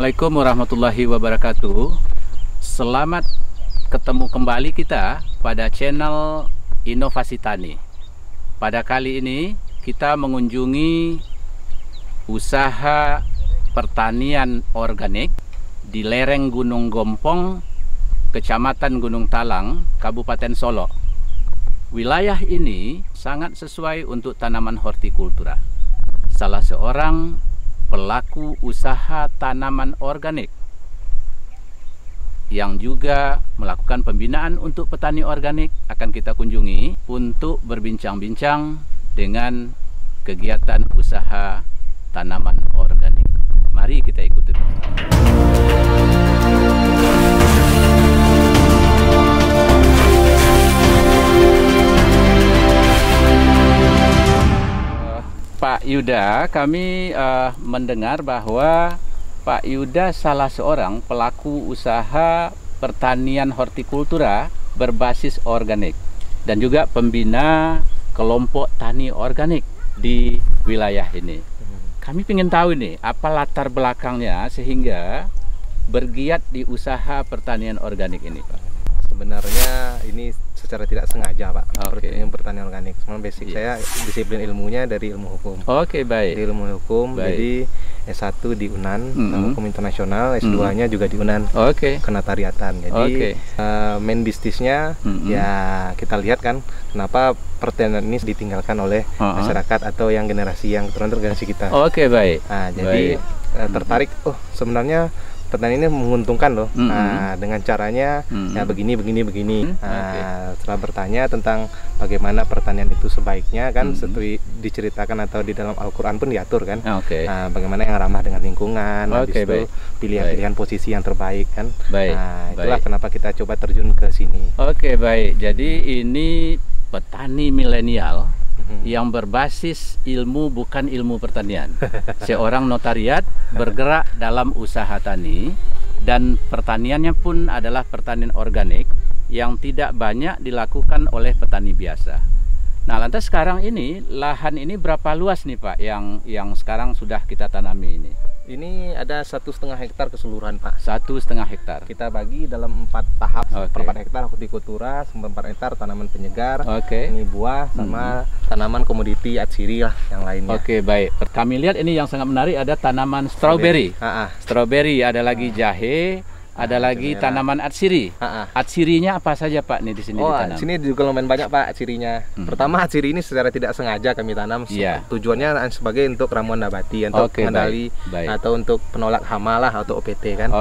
Assalamualaikum warahmatullahi wabarakatuh. Selamat ketemu kembali kita pada channel Inovasi Tani. Pada kali ini kita mengunjungi usaha pertanian organik di lereng Gunung Gompong, Kecamatan Gunung Talang, Kabupaten Solok. Wilayah ini sangat sesuai untuk tanaman hortikultura. Salah seorang pelaku usaha tanaman organik yang juga melakukan pembinaan untuk petani organik akan kita kunjungi untuk berbincang-bincang dengan kegiatan usaha tanaman organik. Mari kita ikuti. Pak Yuda, kami mendengar bahwa Pak Yuda salah seorang pelaku usaha pertanian hortikultura berbasis organik dan juga pembina kelompok tani organik di wilayah ini. Kami ingin tahu nih, apa latar belakangnya sehingga bergiat di usaha pertanian organik ini, Pak? Sebenarnya ini secara tidak sengaja, Pak. Pertanian organik. Memang basic saya disiplin ilmunya dari ilmu hukum. Baik. Di ilmu hukum, jadi S1 di UNAN, Hukum Internasional, S2-nya juga di UNAN, Kenatariatan. Jadi main bisnisnya ya kita lihat kan kenapa pertanian ini ditinggalkan oleh masyarakat atau yang generasi yang turun generasi kita. Baik. Nah, jadi tertarik, sebenarnya pertanian ini menguntungkan loh. Dengan caranya ya begini. Setelah bertanya tentang bagaimana pertanian itu sebaiknya kan, seperti diceritakan atau di dalam Al-Quran pun diatur kan. Bagaimana yang ramah dengan lingkungan, habis itu pilihan-pilihan posisi yang terbaik kan. Itulah kenapa kita coba terjun ke sini. Baik. Jadi ini petani milenial yang berbasis ilmu, bukan ilmu pertanian. Seorang notariat bergerak dalam usaha tani, dan pertaniannya pun adalah pertanian organik yang tidak banyak dilakukan oleh petani biasa. Nah, lantas sekarang ini lahan ini berapa luas nih, Pak, yang sekarang sudah kita tanami ini? Ini ada 1,5 hektar keseluruhan, Pak. 1,5 hektar. Kita bagi dalam 4 tahap. 4 hektar hortikultura, 4 hektar tanaman penyegar, ini buah, sama tanaman komoditi atsiri lah yang lainnya. Baik. Kami lihat ini yang sangat menarik, ada tanaman stroberi. Stroberi, ada lagi jahe, ada lagi tanaman atsiri. Atsirinya apa saja, Pak, nih di sini ditanam? Di sini juga lumayan banyak, Pak, atsirinya. Pertama, atsiri ini secara tidak sengaja kami tanam. Tujuannya sebagai untuk ramuan nabati, untuk pengendali atau untuk penolak hama lah, atau OPT kan.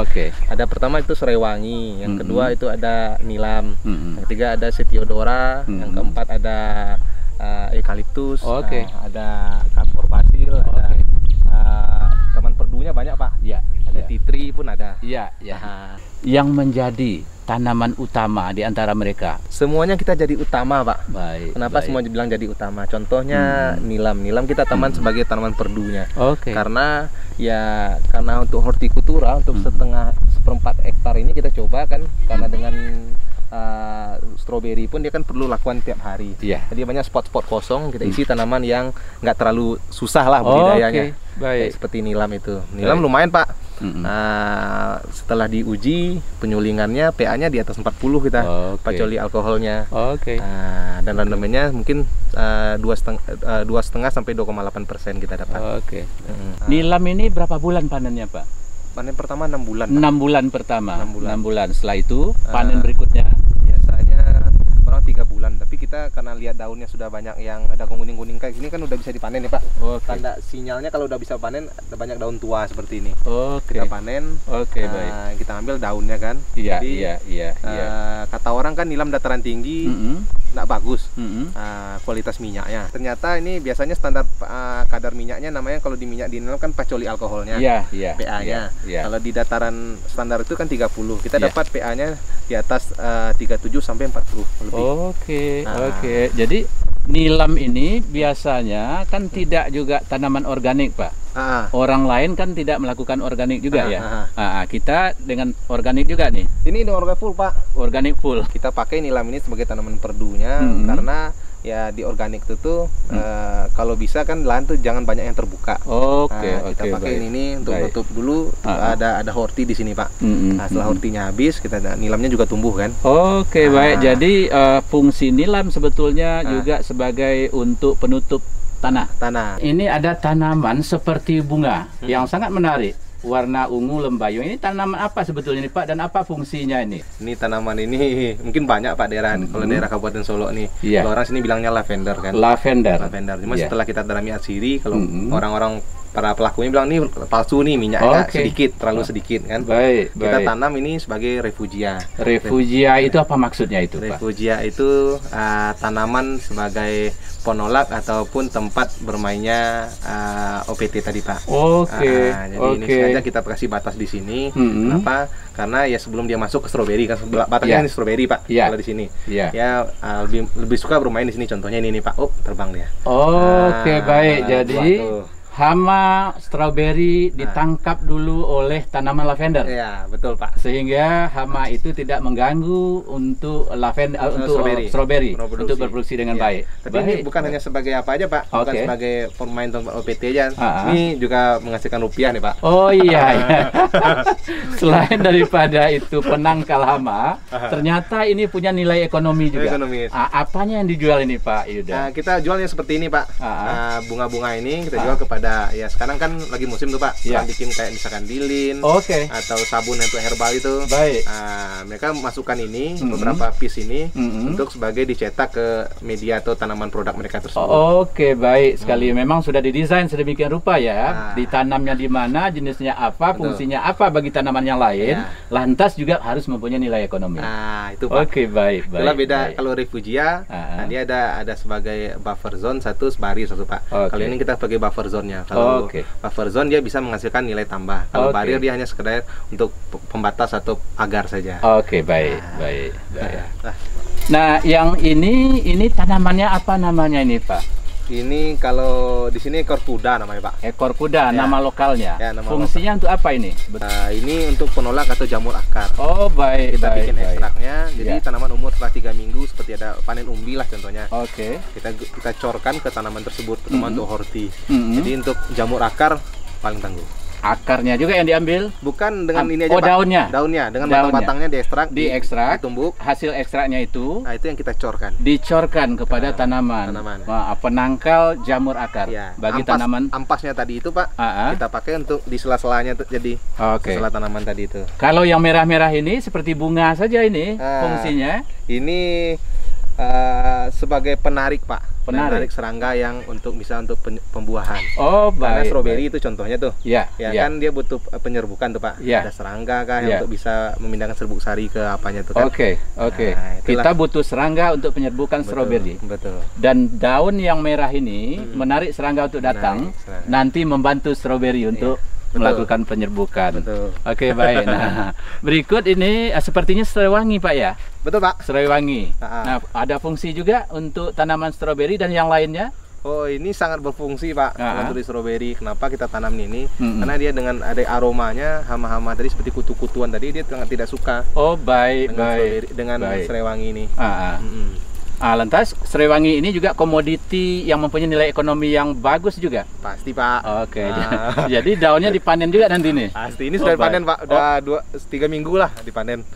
Ada pertama itu serai wangi, yang kedua itu ada nilam, yang ketiga ada setiodora, yang keempat ada eukaliptus, ada kampor basil, ada taman perdunya banyak, Pak. Ada titri pun ada. Yang menjadi tanaman utama di antara mereka? Semuanya kita jadi utama, Pak. Kenapa semua dibilang jadi utama? Contohnya nilam. Nilam kita taman sebagai tanaman perdunya. Karena untuk hortikultura, untuk seperempat hektar ini kita coba kan, karena dengan stroberi pun dia kan perlu lakukan tiap hari. Jadi banyak spot-spot kosong, kita isi tanaman yang nggak terlalu susah lah budidayanya. Seperti nilam itu. Nilam lumayan, Pak. Setelah diuji penyulingannya, pH-nya di atas 40 kita, pacoli alkoholnya. Dan rendemennya mungkin 2,5 sampai 2,8% kita dapat. Nilam ini berapa bulan panennya, Pak? Panen pertama 6 bulan. 6 bulan pertama. 6 bulan. Setelah itu panen berikutnya biasanya orang 3 bulan. Tapi kita karena lihat daunnya sudah banyak yang ada kuning-kuning kayak gini kan udah bisa dipanen ya, Pak. Tanda sinyalnya kalau udah bisa panen, ada banyak daun tua seperti ini. Kita panen. Baik. Kita ambil daunnya kan. Kata orang kan nilam dataran tinggi nggak bagus kualitas minyaknya. Ternyata ini biasanya standar kadar minyaknya namanya, kalau di minyak di nilam kan pacoli alkoholnya, pH-nya. Kalau di dataran standar itu kan 30. Kita dapat pH-nya di atas 37 sampai 40 lebih. Jadi nilam ini biasanya kan tidak juga tanaman organik, Pak. Orang lain kan tidak melakukan organik juga ya. Kita dengan organik juga nih. Ini dengan organik full, Pak. Organik full. Kita pakai nilam ini sebagai tanaman perdunya karena ya di organik itu kalau bisa kan lahan tuh jangan banyak yang terbuka. Kita pakai ini untuk nutup dulu. Ada horti di sini Pak. Nah, setelah hortinya habis, kita nilamnya juga tumbuh kan. Baik. Jadi fungsi nilam sebetulnya juga sebagai untuk penutup tanah. Ini ada tanaman seperti bunga yang sangat menarik. Warna ungu lembayung. Ini tanaman apa sebetulnya nih Pak, dan apa fungsinya ini? Ini tanaman ini mungkin banyak Pak daerah, kalau daerah Kabupaten Solo nih. Kalau orang sini bilangnya lavender kan. Lavender. Cuma setelah kita dalami atsiri, kalau orang-orang para pelakunya bilang nih palsu nih, minyaknya sedikit, terlalu sedikit kan. Kita tanam ini sebagai refugia. Refugia itu apa maksudnya itu Pak? Refugia itu tanaman sebagai penolak ataupun tempat bermainnya OPT tadi Pak. Jadi ini sengaja kita kasih batas di sini. Kenapa? Karena ya sebelum dia masuk ke stroberi kan, batasnya ini stroberi Pak. Kalau di sini, ya lebih suka bermain di sini. Contohnya ini nih Pak, terbang dia. Baik. Jadi hama stroberi ditangkap dulu oleh tanaman lavender. Iya, betul Pak. Sehingga hama itu tidak mengganggu untuk lavender, untuk stroberi untuk berproduksi dengan baik. Tapi ini bukan hanya sebagai apa aja Pak, bukan sebagai pemain tempat OPT aja. Ini juga menghasilkan rupiah nih Pak. Selain daripada itu penangkal hama, ternyata ini punya nilai ekonomi juga. Apanya yang dijual ini Pak Yuda? Kita jualnya seperti ini Pak. Bunga-bunga ini kita jual kepada, ya sekarang kan lagi musim tuh Pak, bikin kayak misalkan lilin atau sabun untuk herbal itu. Mereka masukkan ini beberapa piece ini untuk sebagai dicetak ke media atau tanaman produk mereka tersebut. Baik sekali. Memang sudah didesain sedemikian rupa ya, ditanamnya di mana, jenisnya apa, fungsinya apa bagi tanaman yang lain, lantas juga harus mempunyai nilai ekonomi. Itu Pak. Baik. Itulah beda. Kalau refugia, dia ada sebagai buffer zone satu, barir satu Pak. Kalau ini kita pakai buffer zone. Kalau buffer zone dia bisa menghasilkan nilai tambah. Kalau barrier dia hanya sekedar untuk pembatas atau pagar saja. Baik. Nah, yang ini tanamannya apa namanya ini Pak? Ini kalau di sini ekor kuda namanya Pak. Ekor kuda, nama lokalnya. Fungsinya untuk apa ini? Ini untuk penolak atau jamur akar. Kita bikin ekstraknya. Jadi tanaman umur setelah 3 minggu seperti ada panen umbi lah contohnya. Kita corkan ke tanaman tersebut, terutama untuk horti. Jadi untuk jamur akar paling tangguh. Akarnya juga yang diambil? Bukan dengan ini aja Pak. Daunnya dengan batang-batangnya diekstrak, ditumbuk. Hasil ekstraknya itu, itu yang kita corkan. Dicorkan kepada tanaman. Penangkal jamur akar bagi tanaman. Ampasnya tadi itu Pak, kita pakai untuk di sela-selanya jadi sela tanaman tadi itu. Kalau yang merah-merah ini seperti bunga saja ini fungsinya? Ini sebagai penarik Pak. Penarik serangga yang bisa untuk pembuahan. Karena stroberi itu contohnya tuh. Kan dia butuh penyerbukan tuh Pak. Ada serangga kah yang untuk bisa memindahkan serbuk sari ke apanya tuh kan. Kita butuh serangga untuk penyerbukan stroberi. Dan daun yang merah ini menarik serangga untuk datang, nanti membantu stroberi untuk melakukan penyerbukan. Baik. Nah, berikut ini sepertinya serai wangi Pak ya? Betul Pak. Serai wangi. Nah, ada fungsi juga untuk tanaman stroberi dan yang lainnya? Ini sangat berfungsi Pak untuk di stroberi. Kenapa kita tanam ini? Karena dia dengan ada aromanya, hama-hama tadi seperti kutu-kutuan tadi, dia sangat tidak suka. Dengan serai wangi ini. Lantas serai wangi ini juga komoditi yang mempunyai nilai ekonomi yang bagus juga? Pasti Pak. Jadi daunnya dipanen juga nanti nih? Pasti, ini sudah dipanen Pak, udah 3 minggu lah dipanen.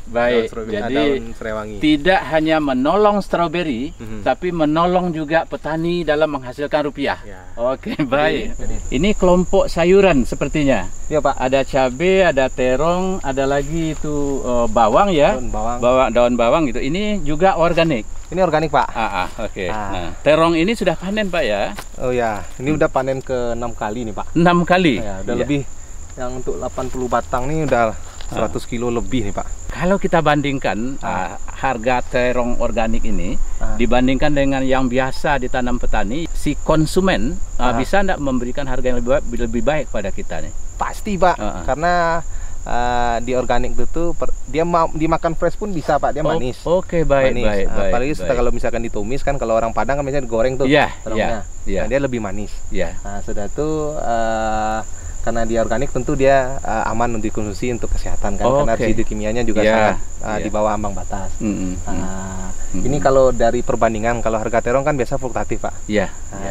Baik. Jadi daun serai wangi tidak hanya menolong stroberi, tapi menolong juga petani dalam menghasilkan rupiah. Baik. Ini kelompok sayuran sepertinya. Iya Pak. Ada cabai, ada terong, ada lagi itu bawang ya. Daun bawang gitu. Ini juga organik. Ini organik Pak. Nah, terong ini sudah panen Pak ya? Ini udah panen ke 6 kali nih Pak. 6 kali? Udah lebih. Yang untuk 80 batang nih udah 100 kilo lebih nih Pak. Kalau kita bandingkan harga terong organik ini dibandingkan dengan yang biasa ditanam petani, si konsumen bisa enggak memberikan harga yang lebih baik pada kita nih? Pasti Pak, karena di organik itu dia dimakan fresh pun bisa Pak, dia manis. Baik. Apalagi kalau misalkan ditumis kan, kalau orang Padang kan biasanya digoreng tuh terongnya. Dia lebih manis. Sudah tuh karena dia organik tentu dia aman untuk dikonsumsi untuk kesehatan kan, karena residu kimianya juga sangat di bawah ambang batas. Ini kalau dari perbandingan, kalau harga terong kan biasa fluktuatif Pak.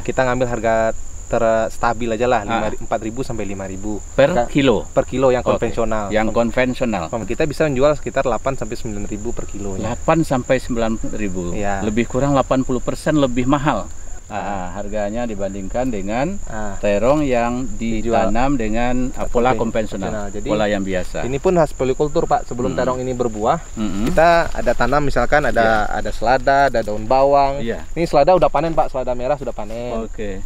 Kita ngambil harga terstabil aja lah, 4.000 sampai 5.000 per kilo yang konvensional. Yang konvensional. Kita bisa menjual sekitar 8 sampai 9.000 per kilo. 8 sampai 9.000. Lebih kurang 80% lebih mahal. Harganya dibandingkan dengan terong yang ditanam dengan pola konvensional, jadi pola yang biasa. Ini pun khas polikultur Pak. Sebelum terong ini berbuah, kita ada tanam misalkan ada selada, ada daun bawang. Ini selada udah panen Pak, selada merah sudah panen.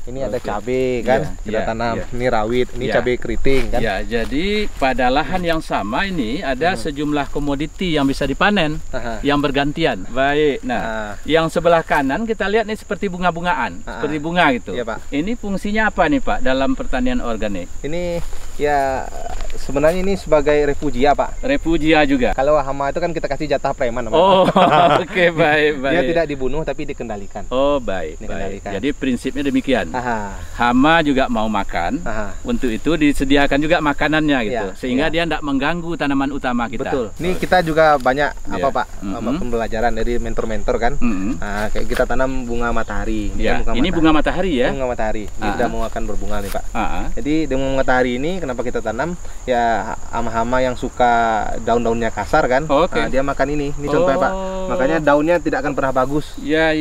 Ini ada cabai kan, kita tanam. Ini rawit, ini cabai keriting kan. Jadi pada lahan yang sama ini ada sejumlah komoditi yang bisa dipanen, yang bergantian. Baik. Nah, yang sebelah kanan kita lihat nih seperti bunga-bungaan. Seperti bunga gitu. Pak. Ini fungsinya apa nih Pak dalam pertanian organik? Ini ya sebenarnya ini sebagai refugia Pak. Refugia juga. Kalau hama itu kan kita kasih jatah preman. Baik. Dia tidak dibunuh tapi dikendalikan. Baik. Jadi prinsipnya demikian. Hama juga mau makan. Untuk itu disediakan juga makanannya gitu. Sehingga dia tidak mengganggu tanaman utama kita. Betul. Ini kita juga banyak Pak pembelajaran dari mentor-mentor kan. Kayak kita tanam bunga matahari. Ini bunga matahari ya? Bunga matahari. Ini sudah mau akan berbunga nih Pak. Jadi bunga matahari ini kenapa kita tanam? Ya hama-hama yang suka daun-daunnya kasar kan. Dia makan ini. Ini contohnya Pak. Makanya daunnya tidak akan pernah bagus. Ya.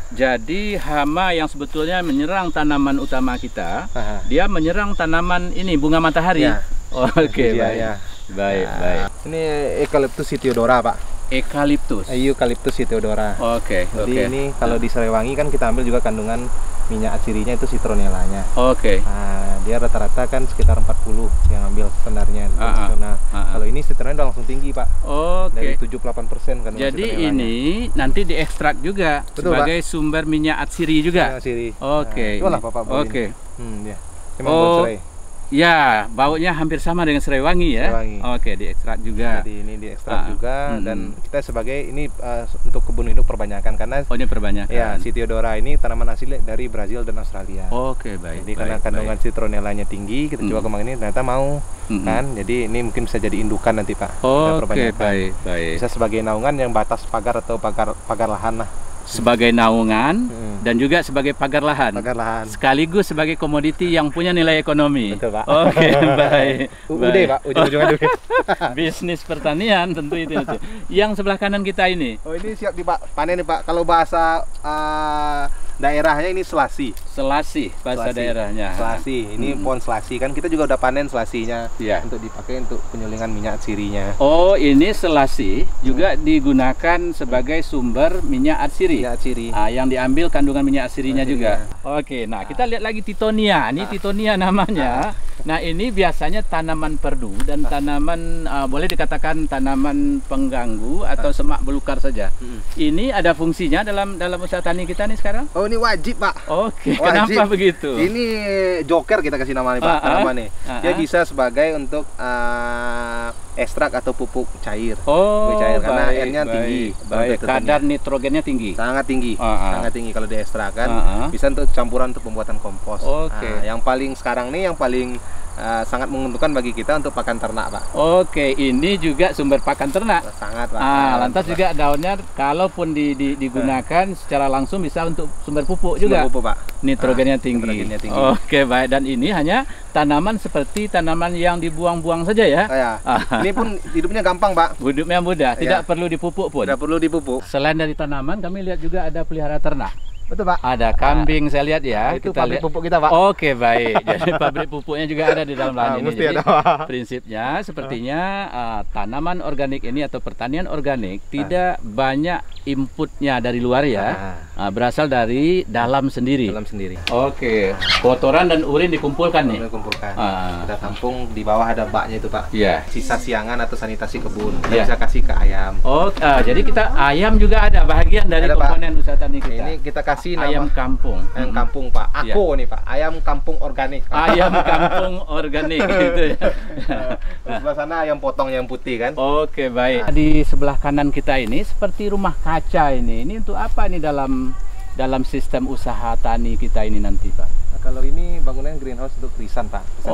Jadi hama yang sebetulnya menyerang tanaman utama kita, dia menyerang tanaman ini bunga matahari. Baik. Ini Eucalyptus sitiodora Pak. Eucalyptus sitiodora. Jadi ini kalau di Serewangi kan kita ambil juga kandungan minyak atsirinya itu citronellanya. Dia rata-rata kan sekitar 40 yang ambil standarnya. Kalau ini citronella langsung tinggi Pak. Dari 78% kandungan. Jadi ini nanti diekstrak juga. Betul, sebagai Pak. Sumber minyak atsiri juga. Minyak atsiri. Itulah Bapak. Memang buat serai. Ya, baunya hampir sama dengan Serewangi ya. Diekstrak juga. Jadi ini diekstrak juga dan kita sebagai ini untuk kebun induk perbanyakan karena ini perbanyakan. Ya, sitiodora ini tanaman asli dari Brazil dan Australia. Baik. Jadi karena kandungan citronellanya tinggi, kita coba kemarin ini ternyata mau kan. Jadi ini mungkin bisa jadi indukan nanti Pak. Baik. Bisa sebagai naungan yang batas pagar atau pagar lahan lah. Sebagai naungan dan juga sebagai pagar lahan. Sekaligus sebagai komoditi yang punya nilai ekonomi. Betul Pak. Baik. Pak, ujung-ujungnya duit. Bisnis pertanian tentu itu. Yang sebelah kanan kita ini. Ini siap panen nih Pak. Kalau bahasa daerahnya ini selasi bahasa daerahnya. Ini pohon selasi kan kita juga udah panen selasinya untuk dipakai untuk penyulingan minyak atsirinya. Ini selasi juga digunakan sebagai sumber minyak atsiri. Yang diambil kandungan minyak atsirinya juga. Nah kita lihat lagi Tittonia. Ini Tittonia namanya. Nah ini biasanya tanaman perdu dan tanaman boleh dikatakan tanaman pengganggu atau semak belukar saja. Ini ada fungsinya dalam usaha tani kita nih sekarang? Ini wajib Pak. Kenapa begitu? Ini joker kita kasih nama nih Pak. Dia bisa sebagai untuk ekstrak atau pupuk cair. Karena airnya tinggi. Kadar nitrogennya tinggi. Sangat tinggi. Sangat tinggi kalau diekstrakkan. Bisa untuk campuran untuk pembuatan kompos. Yang paling sekarang nih yang paling sangat menguntungkan bagi kita untuk pakan ternak Pak. Ini juga sumber pakan ternak. Sangat Pak. Lantas juga daunnya kalaupun digunakan secara langsung bisa untuk sumber pupuk juga. Pupuk Pak. Nitrogennya tinggi. Baik. Dan ini hanya tanaman seperti tanaman yang dibuang-buang saja ya. Ini pun hidupnya gampang Pak. Hidupnya mudah, tidak perlu dipupuk pun. Tidak perlu dipupuk. Selain dari tanaman, kami lihat juga ada pelihara ternak. Betul Pak. Ada kambing saya lihat ya. Itu pabrik pupuk kita Pak. Baik. Jadi pabrik pupuknya juga ada di dalam lahan ini. Jadi prinsipnya sepertinya tanaman organik ini atau pertanian organik tidak banyak inputnya dari luar ya. Berasal dari dalam sendiri. Kotoran dan urin dikumpulkan nih. Kita tampung di bawah ada baknya itu Pak. Sisa siangan atau sanitasi kebun. Kita bisa kasih ke ayam. Jadi kita ayam juga ada bagian dari komponen usaha tani kita. Ini kita kasih ayam kampung. Ayam kampung Pak. Nih Pak. Ayam kampung organik. Ayam kampung organik gitu ya. Sebelah sana ayam potong yang putih kan. Baik. Di sebelah kanan kita ini seperti rumah kaca ini. Ini untuk apa nih dalam dalam sistem usaha tani kita ini nanti, Pak? Nah, kalau ini bangunan greenhouse untuk krisan, Pak. Krisan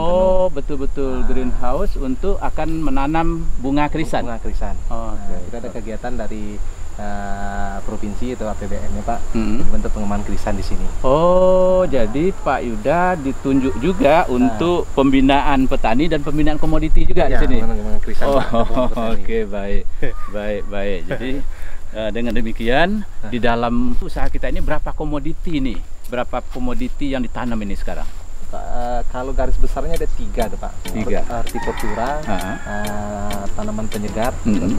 betul-betul greenhouse untuk akan menanam bunga krisan. Bunga krisan. Okay. Kita ada kegiatan dari provinsi atau APBN-nya, Pak, untuk pengembangan krisan di sini. Jadi Pak Yuda ditunjuk juga untuk pembinaan petani dan pembinaan komoditi juga di sini. Krisan, Oke, baik. Jadi dengan demikian di dalam usaha kita ini berapa komoditi nih? Berapa komoditi yang ditanam ini sekarang? Kalau garis besarnya ada 3 tuh, Pak. 3. Hortikultura, tanaman penyegar,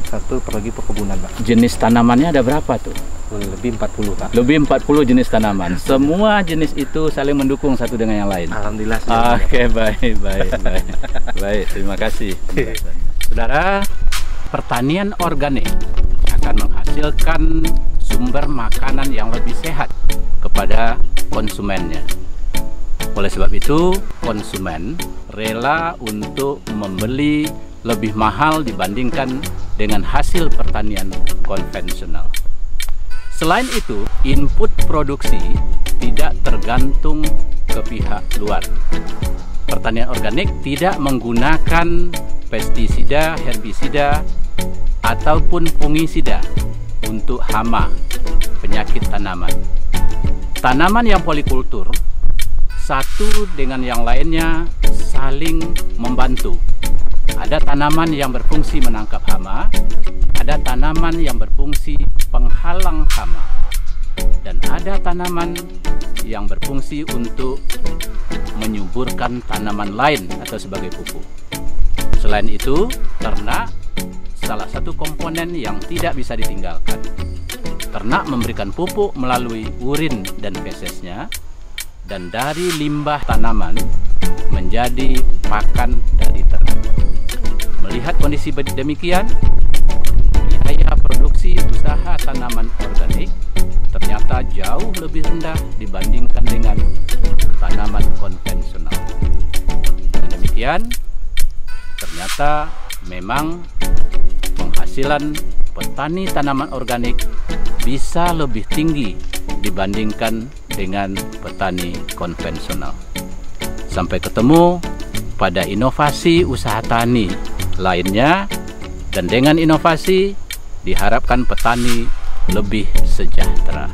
satu lagi perkebunan, Pak. Jenis tanamannya ada berapa tuh? Lebih 40, Pak. Lebih 40 jenis tanaman. Semua jenis itu saling mendukung satu dengan yang lain. Alhamdulillah. Oke, baik. Terima kasih. Saudara, pertanian organik akan menghasilkan sumber makanan yang lebih sehat kepada konsumennya. Oleh sebab itu, konsumen rela untuk membeli lebih mahal dibandingkan dengan hasil pertanian konvensional. Selain itu, input produksi tidak tergantung ke pihak luar. Pertanian organik tidak menggunakan pestisida, herbisida, ataupun fungisida untuk hama, penyakit tanaman. Tanaman yang polikultur satu dengan yang lainnya saling membantu. Ada tanaman yang berfungsi menangkap hama, ada tanaman yang berfungsi penghalang hama, dan ada tanaman yang berfungsi untuk menyuburkan tanaman lain atau sebagai pupuk. Selain itu, ternak salah satu komponen yang tidak bisa ditinggalkan. Ternak memberikan pupuk melalui urin dan fesesnya, dan dari limbah tanaman menjadi pakan dari ternak. Melihat kondisi demikian, biaya produksi usaha tanaman organik ternyata jauh lebih rendah dibandingkan dengan tanaman konvensional. Dan demikian, ternyata memang penghasilan petani tanaman organik bisa lebih tinggi dibandingkan dengan petani konvensional. Sampai ketemu pada inovasi usaha tani lainnya, dan dengan inovasi diharapkan petani lebih sejahtera.